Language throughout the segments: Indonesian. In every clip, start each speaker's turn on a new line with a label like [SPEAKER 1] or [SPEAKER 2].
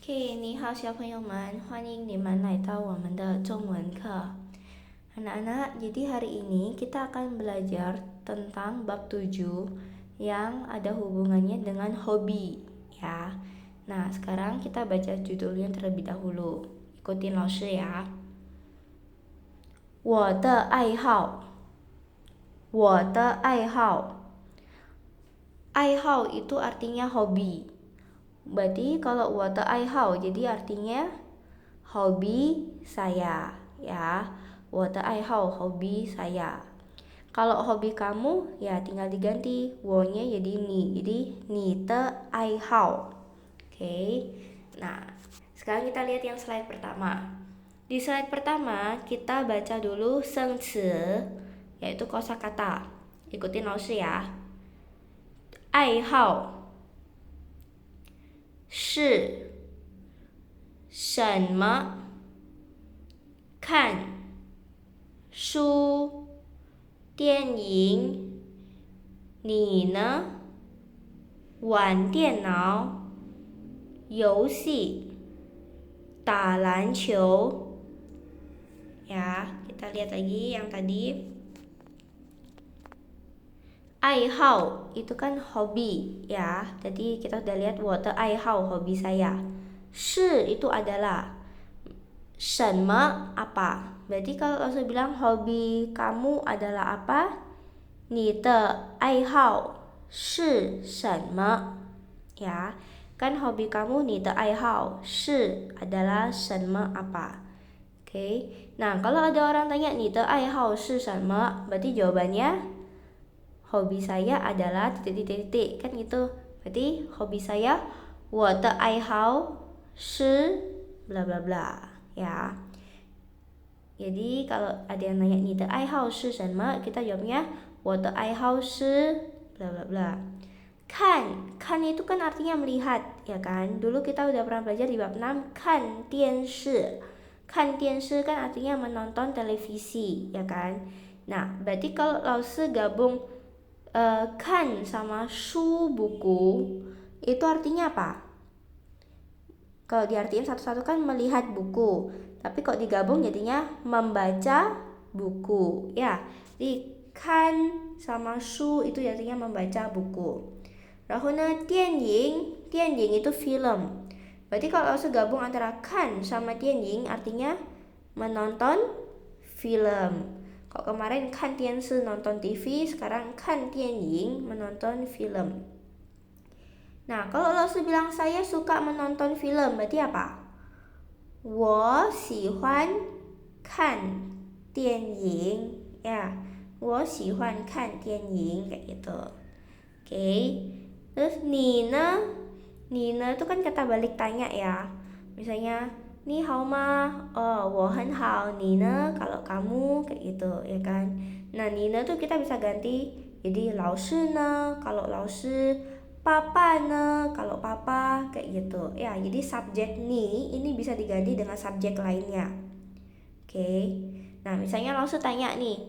[SPEAKER 1] OK，你好，小朋友们，欢迎你们来到我们的中文课. Anak-anak, jadi hari ini kita akan belajar tentang bab 7 yang ada hubungannya dengan hobi, ya. Nah, sekarang kita baca judulnya terlebih dahulu. Ikutin Laoshi ya. 我的爱好，我的爱好。爱好 itu artinya hobi. Berarti kalau 我的爱好 jadi artinya hobi saya, ya. 我的爱好 hobi saya. Kalau hobi kamu ya tinggal diganti 我nya jadi ni. Jadi 你的爱好. Oke. Nah, sekarang kita lihat yang slide pertama. Di slide pertama kita baca dulu sengci, yaitu kosakata. Ikutin Laoshi ya. 爱好是什么？看书、电影。你呢？玩电脑、游戏、打篮球。Ya, kita lihat lagi yang tadi. 爱好 itu kan hobi, ya. Jadi kita sudah lihat 我的爱好 hobi saya. 是 itu adalah 什么 apa. Berarti kalau langsung bilang hobi kamu adalah apa? 你的爱好是什么? Ya. Kan hobi kamu 你的爱好是 adalah 什么 apa. Oke. Nah, kalau ada orang tanya 你的爱好是什么? Berarti jawabannya hobi saya adalah titik-titik kan gitu. Berarti hobi saya 我的爱好是 bla bla bla, ya. Jadi kalau ada yang nanya 你的爱好是什么, kita jawabnya 我的爱好是 bla bla bla. Kan itu kan artinya melihat, ya kan? Dulu kita udah pernah belajar di bab 6 kan 电视. Kan 电视 kan artinya menonton televisi, ya kan? Nah, berarti kalau Laoshi gabung kan sama shu buku itu artinya apa? Kalau diartiin satu-satu kan melihat buku, tapi kalau digabung jadinya membaca buku, ya. Jadi kan sama shu itu artinya membaca buku. Rahuna tianying itu film. Berarti kalau gabung antara kan sama tianying artinya menonton film. Kalau kemarin kan tianshi nonton TV, sekarang kan tianying menonton film. Nah, kalau Laoshi bilang saya suka menonton film, berarti apa? 我喜欢看电影, ya. 我喜欢看电影 kayak gitu. Oke. Terus你呢? 你呢 itu kan kata balik tanya, ya. Misalnya 你好吗? Oh, 我很好. 你呢? Kalau kamu kayak gitu, ya kan. Nah, 你呢 tuh kita bisa ganti jadi 老师呢, kalau 老师, papa ne, kalau papa kayak gitu. Ya, jadi subjek ni ini bisa diganti dengan subjek lainnya. Oke. Nah, misalnya Laoshi tanya nih,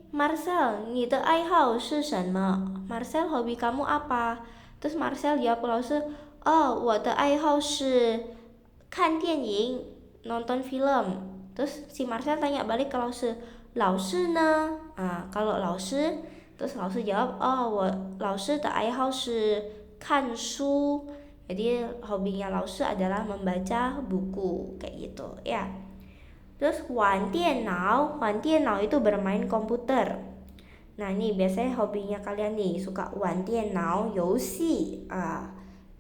[SPEAKER 1] Marcel, 你的爱好是什么? Marcel, hobi kamu apa? Terus Marcel jawab Laoshi, 我的爱好是看电影, nonton film. Terus si Marcel tanya balik ke Laoshi, 老师呢? Kalau Laoshi, terus Laoshi jawab, 老师的爱好是看书. Jadi hobinya Laoshi adalah membaca buku kayak gitu, ya. Terus 玩电脑itu bermain komputer. Nah, ini biasanya hobinya kalian nih suka 玩电脑游戏,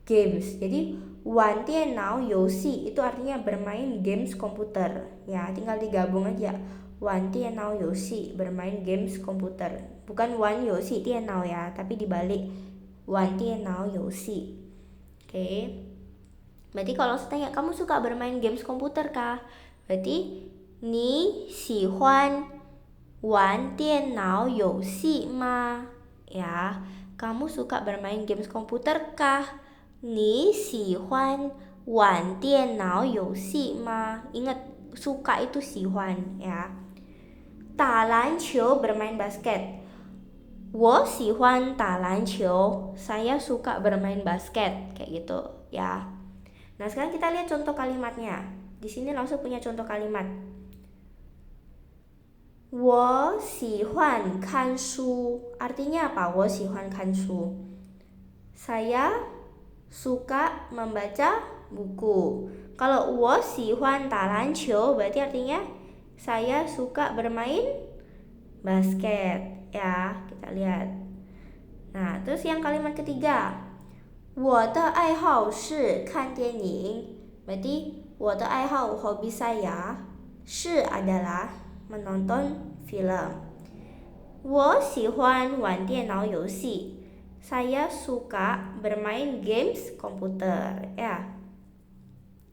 [SPEAKER 1] games. Jadi 玩电脑游戏 itu artinya bermain games komputer, ya. Tinggal digabung aja. 玩电脑游戏 bermain games komputer. Bukan 玩游戏电脑 ya, tapi dibalik 玩电脑游戏. Oke. Berarti kalau saya tanya kamu suka bermain games komputer kah? Berarti 你喜欢玩电脑游戏吗? Ya, kamu suka bermain games komputer kah? 你喜欢玩电脑游戏吗? Ingat, suka itu 喜欢, ya. 打篮球 bermain basket. 我喜欢打篮球. Saya suka bermain basket, kayak gitu, ya. Nah, sekarang kita lihat contoh kalimatnya. Di sini langsung punya contoh kalimat. 我喜欢看书. Artinya apa? 我喜欢看书. Saya suka membaca buku. Kalau 我喜欢打篮球 berarti artinya saya suka bermain basket. Ya, kita lihat. Nah, terus yang kalimat ketiga. 我的爱好是看电影. Berarti 我的爱好 hobi saya 是 adalah menonton film. 我喜欢玩电脑游戏. Saya suka bermain games komputer. Ya.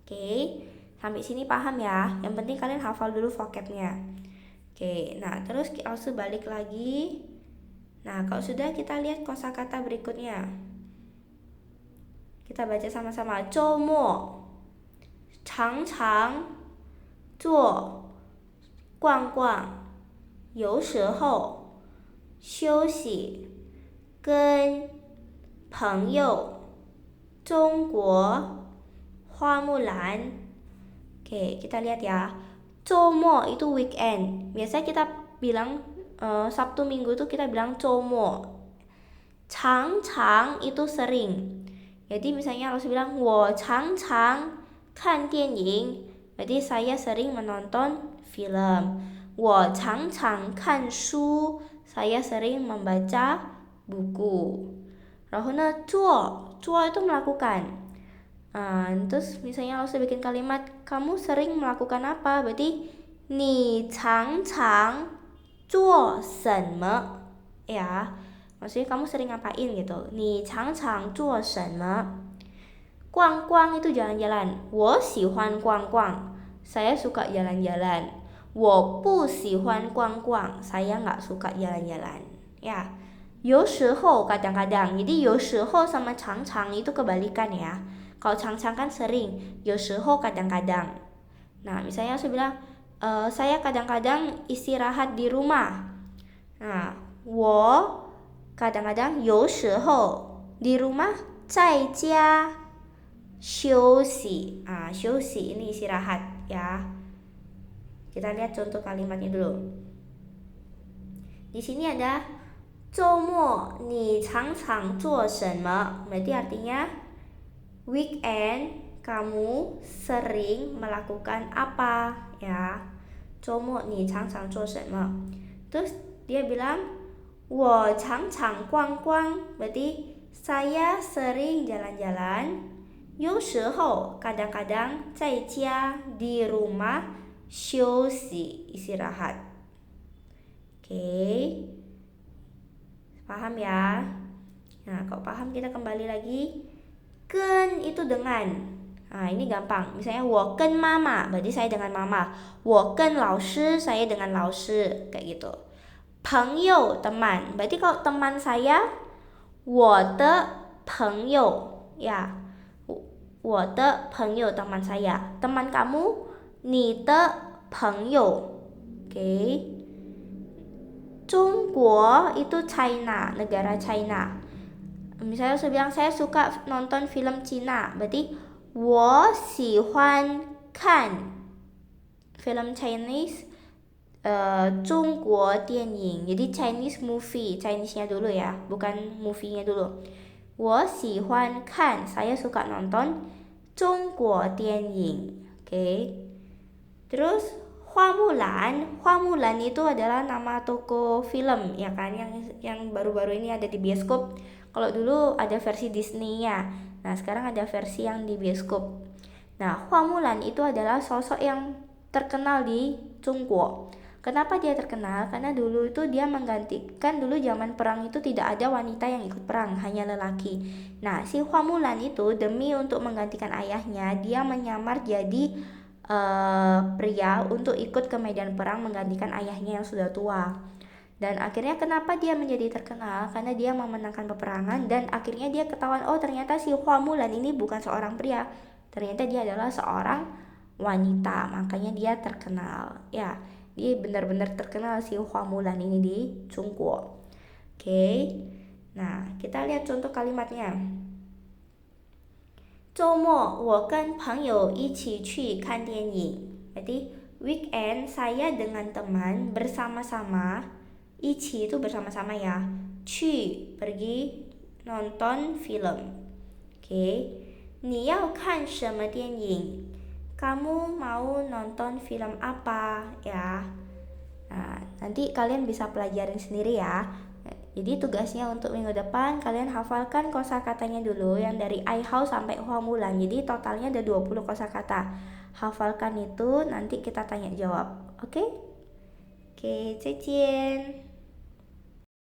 [SPEAKER 1] Oke, sampai sini paham ya. Yang penting kalian hafal dulu vocabnya. Oke, nah terus langsung balik lagi. Nah, kalau sudah kita lihat kosakata berikutnya. Kita baca sama-sama. 周末常常做逛逛，有时候休息，跟朋友中国花木兰. Oke, kita lihat ya. 周末 itu weekend. Biasanya kita bilang Sabtu Minggu itu kita bilang 周末. 常常 itu sering. Jadi misalnya harus bilang 我常常看电影. Berarti saya sering menonton film. 我常常看书. Saya sering membaca buku. 然后呢，做 itu melakukan. Terus misalnya harus bikin kalimat kamu sering melakukan apa? Berarti 你常常做什么? Ya. Maksudnya kamu sering ngapain gitu. 你常常做什么? 逛逛 itu jalan-jalan. 我喜欢逛逛. Saya suka jalan-jalan. 我不喜欢逛逛. Saya nggak suka jalan-jalan. Ya. 有时候 kadang-kadang. Jadi 有时候 sama 常常 itu kebalikan ya. Kalau 常常 kan sering. 有时候 kadang-kadang. Nah, misalnya saya bilang saya kadang-kadang istirahat di rumah. Nah, 我 kadang-kadang 有时候 di rumah 在家休息. 休息 ini istirahat ya. Kita lihat contoh kalimatnya dulu. Di sini ada 周末你常常做什么? Berarti artinya weekend kamu sering melakukan apa ya. 周末你常常做什么? Terus dia bilang 我常常逛逛, berarti saya sering jalan-jalan. 有时候 kadang-kadang 在家 di rumah 休息 istirahat. Oke. Paham ya? Nah, kalau paham kita kembali lagi. 跟 itu dengan. Nah, ini gampang. Misalnya 我跟妈妈 berarti saya dengan mama. 我跟老师 saya dengan 老师 kayak gitu. 朋友 teman. Berarti kalau teman saya 我的朋友 ya. 我的朋友 teman saya. Teman kamu 你的朋友. Oke. 中国 itu China, negara China. Misalnya saya bilang saya suka nonton film Cina. Berarti 我喜欢看 film Chinese 中国电影. Jadi Chinese movie, Chinese-nya dulu ya, bukan movie-nya dulu. 我喜欢看 saya suka nonton 中国电影. Oke. Terus Hua Mulan. Hua Mulan itu adalah nama toko film ya kan, yang baru-baru ini ada di bioskop. Kalau dulu ada versi Disney-nya. Nah, sekarang ada versi yang di bioskop. Nah, Hua Mulan itu adalah sosok yang terkenal di Jungguo. Kenapa dia terkenal? Karena dulu itu dia menggantikan, dulu zaman perang itu tidak ada wanita yang ikut perang, hanya lelaki. Nah, si Hua Mulan itu demi untuk menggantikan ayahnya, dia menyamar jadi pria untuk ikut ke medan perang menggantikan ayahnya yang sudah tua. Dan akhirnya kenapa dia menjadi terkenal? Karena dia memenangkan peperangan dan akhirnya dia ketahuan, oh ternyata si Hua Mulan ini bukan seorang pria. Ternyata dia adalah seorang wanita, makanya dia terkenal. Ya, dia benar-benar terkenal si Hua Mulan ini di Jungguo. Oke. Nah, kita lihat contoh kalimatnya. 周末我跟朋友一起去看电影. Berarti weekend saya dengan teman bersama-sama. Ichi itu bersama-sama ya.去 pergi nonton film. Oke. 你要看什么电影? Kamu mau nonton film apa ya? Nah, nanti kalian bisa pelajarin sendiri ya. Jadi tugasnya untuk minggu depan kalian hafalkan kosakatanya dulu yang dari I how sampai Huamulan. Jadi totalnya ada 20 kosakata. Hafalkan itu, nanti kita tanya jawab. Oke? Oke, 再见.